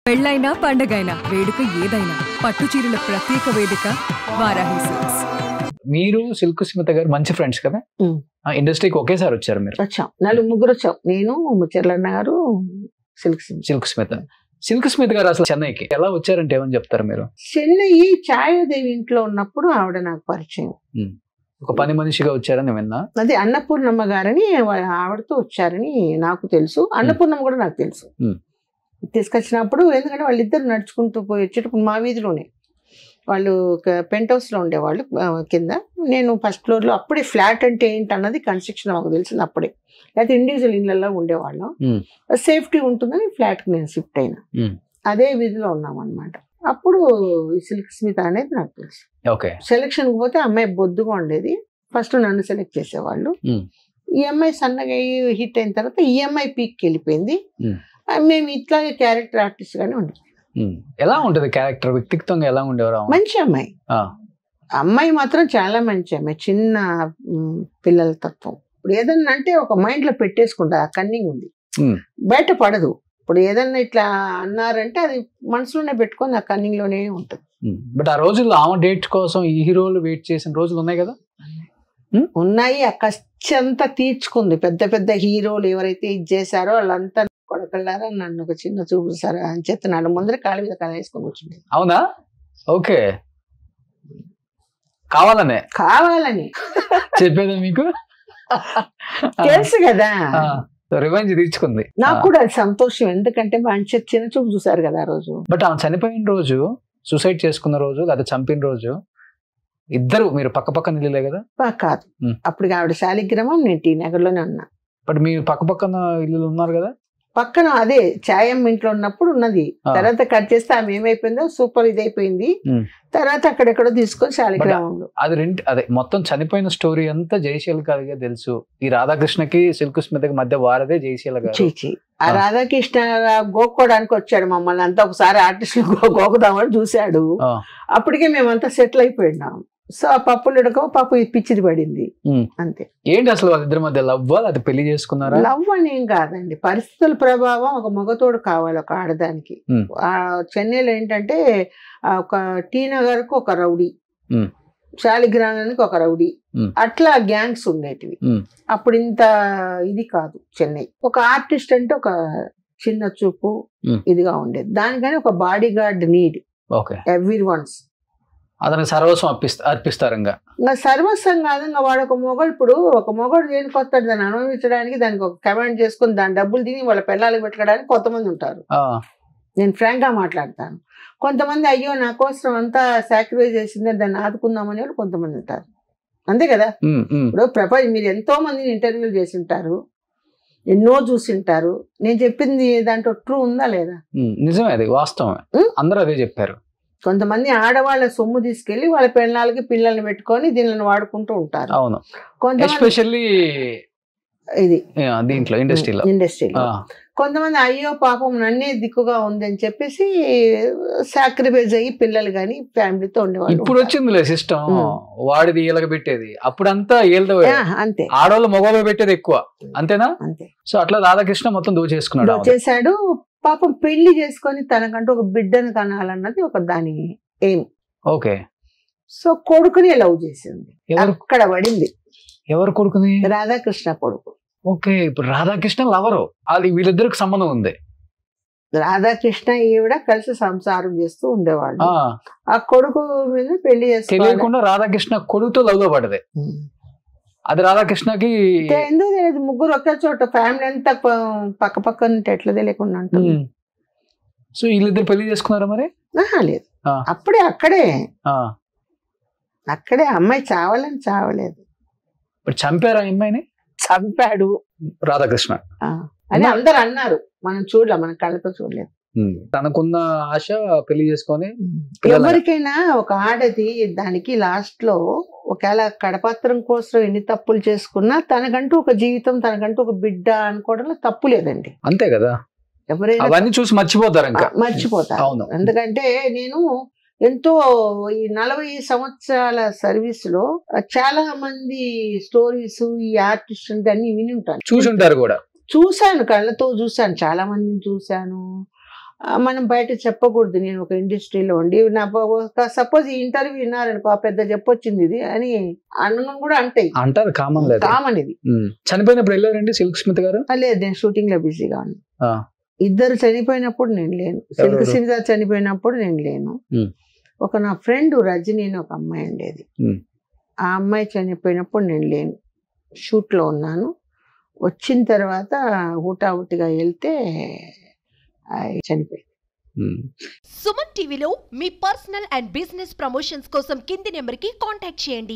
పెళ్ళైనా పండగైనా వేడుక ఏదైనా పట్టు చీరల ప్రత్యేక వేదిక వారాహి సిల్క్స్. మీరు సిల్క్ స్మిత గారు మంచి ఫ్రెండ్స్ కదా? ఇండస్ట్రీకి ఒకేసారి వచ్చారు మీరు? వచ్చాం, ముగ్గురు వచ్చాం. నేను, ముచ్చర్లన్న గారు, సిల్క్ స్మిత. సిల్క్ స్మిత గారు అసలు చెన్నైకి ఎలా వచ్చారంటే ఏమని చెప్తారు మీరు? చెన్నై ఛాయాదేవి ఇంట్లో ఉన్నప్పుడు ఆవిడ నాకు పరిచయం. ఒక పని మనిషిగా వచ్చారని విన్నా. అది అన్నపూర్ణమ్మ గారని ఆవిడతో వచ్చారని నాకు తెలుసు. అన్నపూర్ణమ్మ కూడా నాకు తెలుసు. తీసుకొచ్చినప్పుడు ఎందుకంటే వాళ్ళిద్దరు నడుచుకుంటూ పోయి వచ్చేటప్పుడు మా వీధిలోనే వాళ్ళు పెంట్ హౌస్ లో ఉండేవాళ్ళు కింద. నేను ఫస్ట్ ఫ్లోర్ లో. అప్పుడే ఫ్లాట్ అంటే ఏంటి అన్నది కన్స్ట్రక్షన్ మాకు తెలిసింది అప్పుడే. లేకపోతే ఇండివిజువల్ ఇళ్లలో ఉండేవాళ్ళం. సేఫ్టీ ఉంటుందని ఫ్లాట్ కి నేను షిఫ్ట్ అయినా. అదే వీధిలో ఉన్నాం అనమాట. అప్పుడు ఈ సిల్క్ స్మిత అనేది నాకు తెలుసు. సెలక్షన్ కి పోతే అమ్మాయి బొద్దుగా ఉండేది. ఫస్ట్ నన్ను సెలెక్ట్ చేసేవాళ్ళు. ఈ అమ్మాయి సన్నగా హిట్ అయిన తర్వాత ఈ అమ్మాయి పీక్కి వెళ్ళిపోయింది. మేము ఇట్లాగే క్యారెక్టర్ ఆర్టిస్ట్ గానే ఉండే. ఎలా ఉంటది క్యారెక్టర్? వ్యక్తిత్వంగా ఎలా ఉండేవారు? మంచి అమ్మాయి. అమ్మాయి మాత్రం చాలా మంచి అమ్మాయి. చిన్న పిల్లల తత్వం. ఇప్పుడు ఏదన్నా అంటే ఒక మైండ్ లో పెట్టేసుకుంటా. కన్నింగ్ ఉంది, బయట పడదు. ఇప్పుడు ఏదన్నా ఇట్లా అన్నారంటే అది మనసులోనే పెట్టుకొని ఆ కన్నింగ్ లోనే ఉంటుంది. బట్ ఆ రోజుల్లో ఆమె డేట్ కోసం ఈ హీరోలు వెయిట్ చేసిన రోజులు ఉన్నాయి కదా? ఉన్నాయి. ఆ కష్టంతా తీర్చుకుంది. పెద్ద పెద్ద హీరోలు ఎవరైతే ఇది చేశారో వాళ్ళంతా కొడకల్లారా నన్ను ఒక చిన్న చూపుతారా అని చెప్తే నన్ను ముందర కాళ్ళ మీద కళ వేసుకొని కూర్చుంది. అవునా? ఓకే. కావాలని చెప్పేదా మీకు? తెలుసు కదా. రివెంజ్ తీర్చుకుంది. నాకు కూడా అది సంతోషం. ఎందుకంటే మంచి చిన్న చూపు చూసారు కదా ఆ రోజు. బట్ ఆమె చనిపోయిన రోజు, సూసైడ్ చేసుకున్న రోజు, లేదా చంపిన రోజు ఇద్దరు మీరు పక్క పక్క నిలలే కదా? కాదు, అప్పుడు ఆవిడ శాలిగ్రామం, నేను టీ నగర్ లోనే ఉన్నా. బట్ మీరు పక్క పక్కన ఇల్లు ఉన్నారు కదా? పక్కన అదే ఛాయం ఇంట్లో ఉన్నప్పుడు ఉన్నది. తర్వాత కట్ చేస్తే ఆమె ఏమైపోయిందో సూపర్ ఇదైపోయింది. తర్వాత అక్కడెక్కడో తీసుకొని శాలిగ్రామంలో. అదే మొత్తం చనిపోయిన స్టోరీ అంతా జయశీల గారిగా తెలుసు. ఈ రాధాకృష్ణకి సిల్క్ స్మితకి మధ్య వారదే జయశీల గారు. ఆ రాధాకృష్ణ గోక్కోడానికి వచ్చాడు మమ్మల్ని అంతా. ఒకసారి ఆర్టిస్టులు గోకుదామని చూశాడు. అప్పటికే మేమంతా సెటిల్ అయిపోయినాం. సో ఆ పప్పులుడకో పాప పిచ్చిది పడింది అంతే. ఏంటి అసలు వాళ్ళిద్దరి మధ్య లవ్? అది పెళ్లి చేసుకున్నారా? లవ్ అని ఏం కాదండి, పరిస్థితుల ప్రభావం. ఒక మగతోడు కావాలి ఒక ఆడదానికి. ఆ చెన్నైలో ఏంటంటే ఒక టీ నగర్ కు ఒక రౌడీ, శాలిగ్రామానికి ఒక రౌడీ, అట్లా గ్యాంగ్స్ ఉండేటివి. అప్పుడు ఇంత ఇది కాదు చెన్నై. ఒక ఆర్టిస్ట్ అంటే ఒక చిన్న చూపు ఇదిగా ఉండేది. దానికని ఒక body guard need every once. అతనికి సర్వస్వం అర్పిస్తారు. ఇంకా సర్వస్వం కాదు. ఇంకా వాడు ఒక మొగడు. ఇప్పుడు ఒక మొగడు దేనికి వస్తాడు? దాన్ని అనుభవించడానికి, దానికి ఒక కమాండ్ చేసుకుని దాని డబ్బులు తిని వాళ్ళ పిల్లలకి పెట్టడానికి కొంతమంది ఉంటారు. నేను ఫ్రాంక్ గా మాట్లాడతాను. కొంతమంది అయ్యో నా కోసం అంతా సాక్రిఫైస్ చేసిందే దాన్ని ఆదుకుందామని వాళ్ళు కొంతమంది ఉంటారు. అంతే కదా? ఇప్పుడు ప్రపంచం మీరు ఎంతో మందిని ఇంటర్వ్యూలు చేసి ఉంటారు, ఎన్నో చూసింటారు. నేను చెప్పింది దాంట్లో ట్రూ ఉందా లేదా? నిజమే, అది వాస్తవమే. అందరూ అదే చెప్పారు. కొంతమంది ఆడవాళ్ళ సొమ్ము తీసుకెళ్లి వాళ్ళ పిల్లలకి పిల్లల్ని పెట్టుకొని దీనిని వాడుకుంటూ ఉంటారు. అవును, ఎస్పెషల్లీ ఇది దీంట్లో ఇండస్ట్రీలో. కొంతమంది అయ్యో పాపం నన్నే దిక్కుగా ఉందని చెప్పేసి సాక్రిఫైస్ అయ్యి పిల్లలు గాని ఫ్యామిలీతో ఉండేవాళ్ళు. ఇప్పుడు వచ్చిందిలే సిస్టమ్, వాడిది ఈలగ పెట్టేది. అప్పుడంతా అంతే, ఆడవాళ్ళు మగవాళ్ళు పెట్టేది ఎక్కువ. అంతేనా? అంతే. సో అట్లా రాధాకృష్ణ మొత్తం దోచేసాడు. పాపం పెళ్లి చేసుకొని తనకంటూ ఒక బిడ్డను కనాలన్నది ఒక దాని ఎయిమ్. ఓకే. సో కొడుకుని లవ్ చేసింది. అక్కడ పడింది. ఎవరు కొడుకుని? రాధాకృష్ణ కొడుకు. ఓకే. ఇప్పుడు రాధాకృష్ణ లవరు, అది వీళ్ళిద్దరికి సంబంధం ఉంది. రాధాకృష్ణ ఈవిడ కలిసి సంసారం చేస్తూ ఉండేవాళ్ళు. ఆ కొడుకు మీద పెళ్లి చేసుకోకుండా రాధాకృష్ణ కొడుకుతో లవ్ లో పడదే. అది రాధాకృష్ణకి ఎందుకు తెలియదు. ముగ్గురు ఒకే చోట, ఫ్యామిలీ అంతా పక్క పక్క ఉంటే ఎట్లా తెలియకుండా ఉంటుంది. సో వీళ్ళిద్దరు పెళ్లి చేసుకున్నారా మరి? లేదు, అప్పుడే అక్కడే అమ్మాయి చావాలని చావలేదు. చంపారా అమ్మాయిని? చంపాడు రాధాకృష్ణ అని అందరు అన్నారు. మనం చూడలే, మన కళ్ళతో చూడలేదు. తనకున్న ఆశ పెళ్లి చేసుకొని. ఎవరికైనా ఒక ఆడది దానికి లాస్ట్ లో ఒకవేళ కడపత్రం కోసం ఎన్ని తప్పులు చేసుకున్నా తనకంటూ ఒక జీవితం, తనకంటూ ఒక బిడ్డ అనుకోవడంలో తప్పు లేదండి. అంతే కదా? ఎవరైనా అవన్నీ చూసి మర్చిపోతారు. మర్చిపోతారు. ఎందుకంటే నేను ఎంతో ఈ 40 సంవత్సరాల సర్వీస్ లో చాలా మంది స్టోరీస్ ఈ ఆర్టిస్ట్ అన్ని విని ఉంటాను, చూసి ఉంటారు కూడా. చూశాను, కళ్ళతో చూశాను, చాలా మందిని చూశాను. మనం బయట చెప్పకూడదు. నేను ఒక ఇండస్ట్రీలో ఉండి నా సపోజ్ ఈ ఇంటర్వ్యూ విన్నారనుకో పెద్ద చెప్పొచ్చింది ఇది అని అన్నం కూడా అంటాయి, అంటారు, కామన్ లేదు. కామన్ ఇది. చనిపోయినప్పుడు వెళ్ళారండి సిల్క్ స్మిత్ గారు? లేదు, నేను షూటింగ్ లో బిజీగా ఉన్నాను. ఇద్దరు చనిపోయినప్పుడు నేను లేను. సిల్క్ స్మిత్ గారు చనిపోయినప్పుడు నేను లేను. ఒక నా ఫ్రెండ్ రజని అని ఒక అమ్మాయి ఉండేది, ఆ అమ్మాయి చనిపోయినప్పుడు నేను లేను, షూట్ లో ఉన్నాను. వచ్చిన తర్వాత హుటాహుటిగా వెళ్తే చనిపోయింది. సుమన్ టీవీలో మీ పర్సనల్ అండ్ బిజినెస్ ప్రమోషన్స్ కోసం కింది నెంబర్కి కాంటాక్ట్ చేయండి.